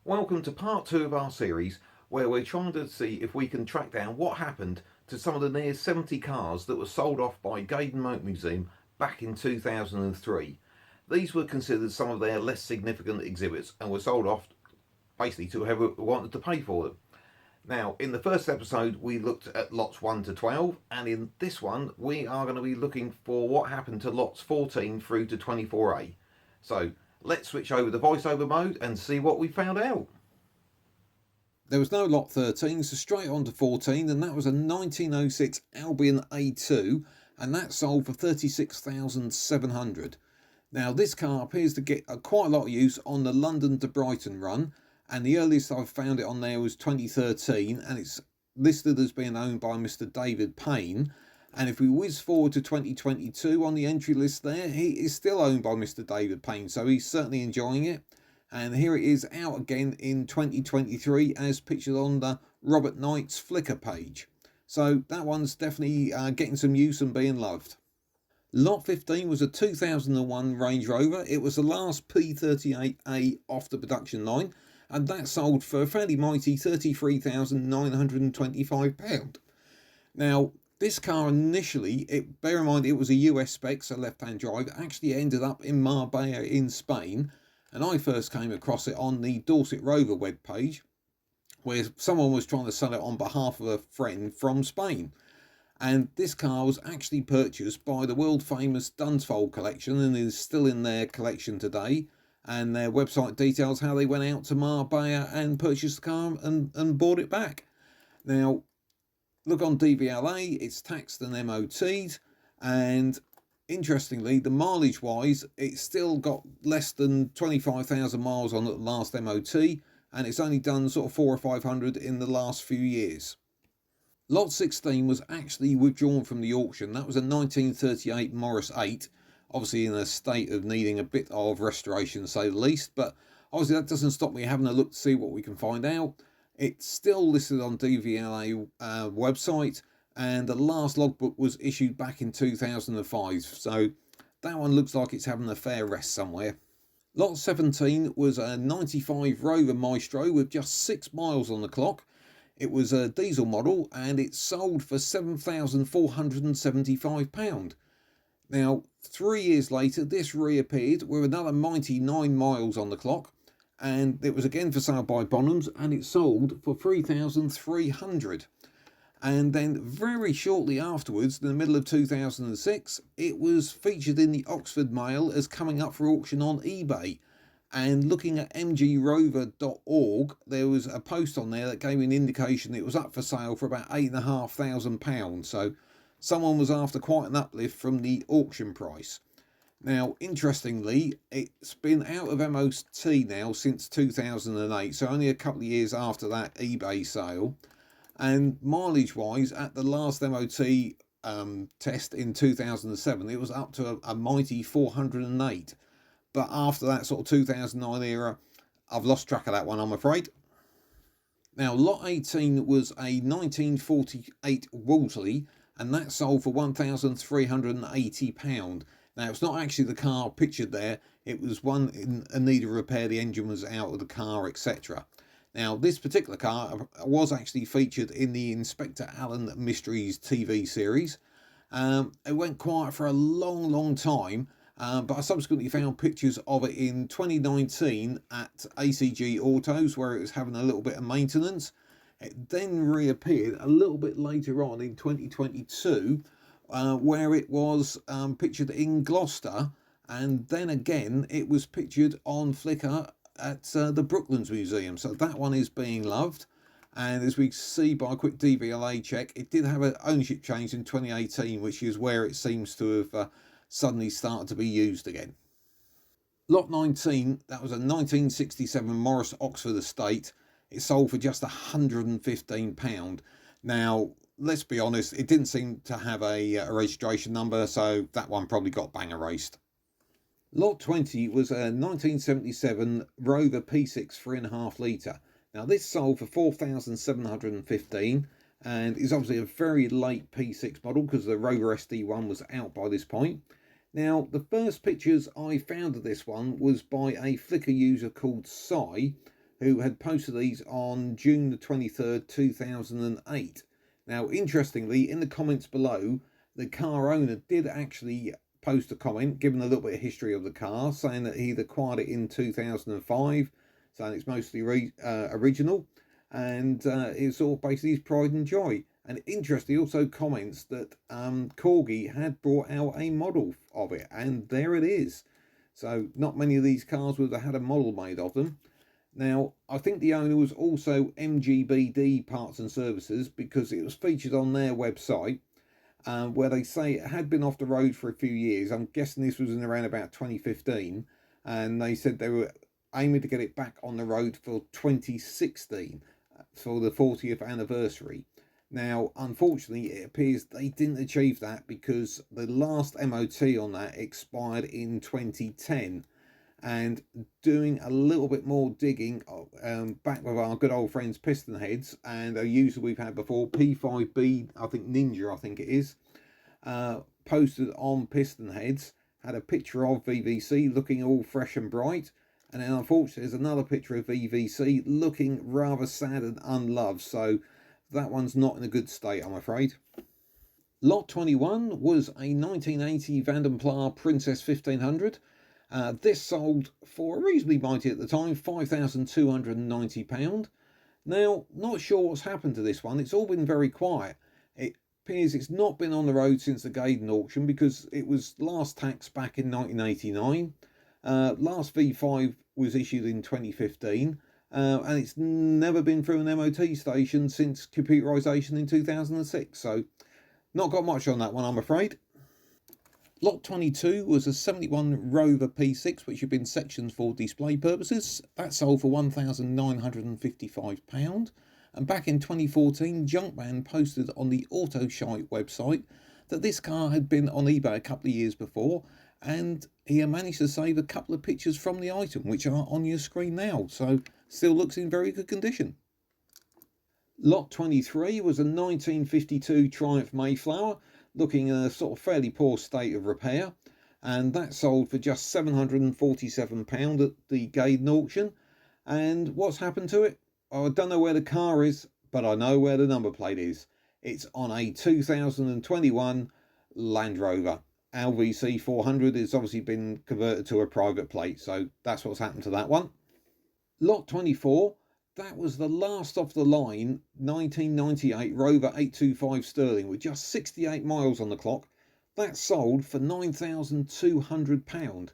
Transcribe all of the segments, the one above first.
Welcome to part 2 of our series where we're trying to see if we can track down what happened to some of the near 70 cars that were sold off by Gaydon Motor Museum back in 2003. These were considered some of their less significant exhibits and were sold off basically to whoever wanted to pay for them. Now, in the first episode, we looked at lots 1 to 12, and in this one, we are going to be looking for what happened to lots 14 through to 24A. So, let's switch over to voiceover mode and see what we found out. There was no lot 13, so straight on to 14, and that was a 1906 Albion A2, and that sold for 36,700. Now, this car appears to get quite a lot of use on the London to Brighton run, and the earliest I've found it on there was 2013, and it's listed as being owned by Mr. David Payne. And if we whiz forward to 2022 on the entry list there, he is still owned by Mr. David Payne, so he's certainly enjoying it. And here it is out again in 2023 as pictured on the Robert Knight's Flickr page. So that one's definitely getting some use and being loved. Lot 15 was a 2001 Range Rover. It was the last P38A off the production line, and that sold for a fairly mighty £33,925. Now, this car initially, bear in mind it was a US spec, so left-hand drive, it actually ended up in Marbella in Spain, and I first came across it on the Dorset Rover webpage, where someone was trying to sell it on behalf of a friend from Spain. And this car was actually purchased by the world famous Dunsfold collection and is still in their collection today. And their website details how they went out to Marbella and purchased the car and bought it back. Now, look on DVLA, it's taxed and MOT'd, and interestingly, the mileage wise, it's still got less than 25,000 miles on the last MOT, and it's only done sort of 400 or 500 in the last few years. Lot 16 was actually withdrawn from the auction. That was a 1938 Morris 8, obviously in a state of needing a bit of restoration to say the least, but obviously that doesn't stop me having a look to see what we can find out. It's still listed on DVLA website, and the last logbook was issued back in 2005, so that one looks like it's having a fair rest somewhere. Lot 17 was a 95 Rover Maestro with just 6 miles on the clock. It was a diesel model and it sold for £7,475. Now, 3 years later, this reappeared with another mighty 9 miles on the clock, and it was again for sale by Bonhams, and it sold for £3,300. And then very shortly afterwards, in the middle of 2006, it was featured in the Oxford Mail as coming up for auction on eBay. And looking at mgrover.org, there was a post on there that gave an indication it was up for sale for about £8,500. So someone was after quite an uplift from the auction price. Now, interestingly, it's been out of MOT now since 2008, so only a couple of years after that eBay sale. And mileage wise, at the last MOT test in 2007, it was up to a mighty 408. But after that sort of 2009 era, I've lost track of that one, I'm afraid. Now, lot 18 was a 1948 Wolseley, and that sold for £1,380. Now, it's not actually the car pictured there. It was one in need of repair. The engine was out of the car, etc. Now, this particular car was actually featured in the Inspector Allen Mysteries TV series. It went quiet for a long time. But I subsequently found pictures of it in 2019 at ACG Autos, where it was having a little bit of maintenance. It then reappeared a little bit later on in 2022, where it was pictured in Gloucester, and then again it was pictured on Flickr at the Brooklands Museum. So that one is being loved. And as we see by a quick DVLA check, it did have an ownership change in 2018, which is where it seems to have suddenly started to be used again. Lot 19, that was a 1967 Morris Oxford estate. It sold for just £115. Now, let's be honest, it didn't seem to have a registration number, so that one probably got bang erased. Lot 20 was a 1977 Rover P6 3.5 litre. Now, this sold for £4,715 and is obviously a very late P6 model because the Rover SD1 was out by this point. Now, the first pictures I found of this one was by a Flickr user called Sai, who had posted these on June the 23rd, 2008. Now, interestingly, in the comments below, the car owner did actually post a comment giving a little bit of history of the car, saying that he'd acquired it in 2005, saying it's mostly original, and it's all basically his pride and joy. And interestingly, also comments that Corgi had brought out a model of it, and there it is. So not many of these cars would have had a model made of them. Now, I think the owner was also MGBD Parts and Services, because it was featured on their website, where they say it had been off the road for a few years. I'm guessing this was in around about 2015, and they said they were aiming to get it back on the road for 2016, for the 40th anniversary. Now, unfortunately, it appears they didn't achieve that, because the last MOT on that expired in 2010. And doing a little bit more digging back with our good old friends Piston Heads, and a user we've had before, P5B, I think Ninja, I think it is, posted on Piston Heads, had a picture of VVC looking all fresh and bright, and then unfortunately there's another picture of VVC looking rather sad and unloved, so that one's not in a good state, I'm afraid. Lot 21 was a 1980 Vanden Plas Princess 1500. This sold for a reasonably mighty at the time, £5,290. Now, not sure what's happened to this one. It's all been very quiet. It appears it's not been on the road since the Gaydon auction, because it was last taxed back in 1989. Last V5 was issued in 2015. And it's never been through an MOT station since computerisation in 2006. So, not got much on that one, I'm afraid. Lot 22 was a 71 Rover P6, which had been sectioned for display purposes. That sold for £1,955. And back in 2014, Junkman posted on the AutoShite website that this car had been on eBay a couple of years before, and he had managed to save a couple of pictures from the item, which are on your screen now. So, still looks in very good condition. Lot 23 was a 1952 Triumph Mayflower, looking in a sort of fairly poor state of repair, and that sold for just £747 at the Gaydon auction. And what's happened to it? I don't know where the car is, but I know where the number plate is. It's on a 2021 Land Rover. LVC 400 has obviously been converted to a private plate, so that's what's happened to that one. Lot 24, that was the last off the line 1998 Rover 825 Sterling with just 68 miles on the clock. That sold for £9,200.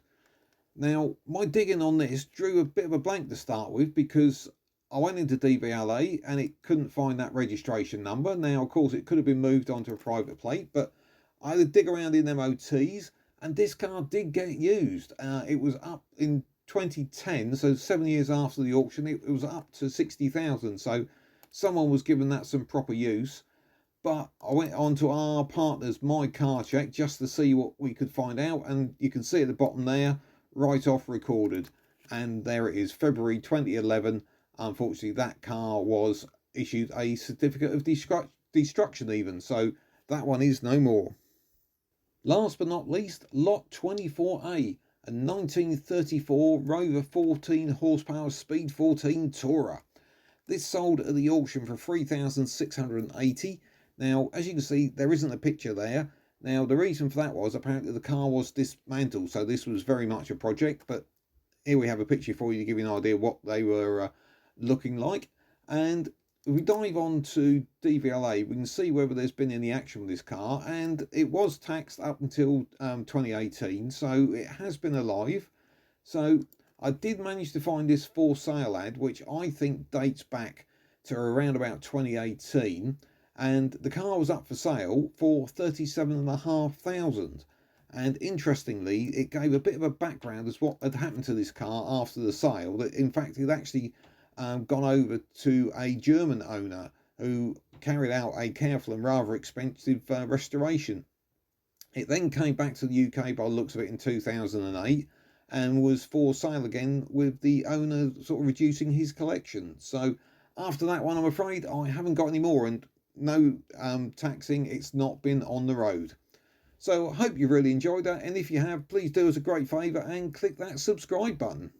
Now, my digging on this drew a bit of a blank to start with, because I went into DVLA and it couldn't find that registration number. Now, of course, it could have been moved onto a private plate, but I had to dig around in MOTs, and this car did get used. It was up in 2010, so 7 years after the auction, it was up to 60,000. So someone was given that some proper use. But I went on to our partners My Car Check just to see what we could find out, and you can see at the bottom there, write off recorded, and there it is, February 2011. Unfortunately, that car was issued a certificate of destruction even, so that one is no more. Last but not least, Lot 24A, a 1934 Rover 14 horsepower Speed 14 Tourer. This sold at the auction for £3,680. Now, as you can see, there isn't a picture there. Now, the reason for that was apparently the car was dismantled, so this was very much a project, but here we have a picture for you to give you an idea what they were looking like. And if we dive on to DVLA, we can see whether there's been any action with this car, and it was taxed up until 2018, so it has been alive. So I did manage to find this for sale ad, which I think dates back to around about 2018, and the car was up for sale for £37,500. And interestingly, it gave a bit of a background as what had happened to this car after the sale, that in fact it actually gone over to a German owner who carried out a careful and rather expensive restoration. It then came back to the UK by the looks of it in 2008 and was for sale again, with the owner sort of reducing his collection. So after that one, I'm afraid I haven't got any more, and no taxing, it's not been on the road. So I hope you really enjoyed that, and if you have, please do us a great favour and click that subscribe button.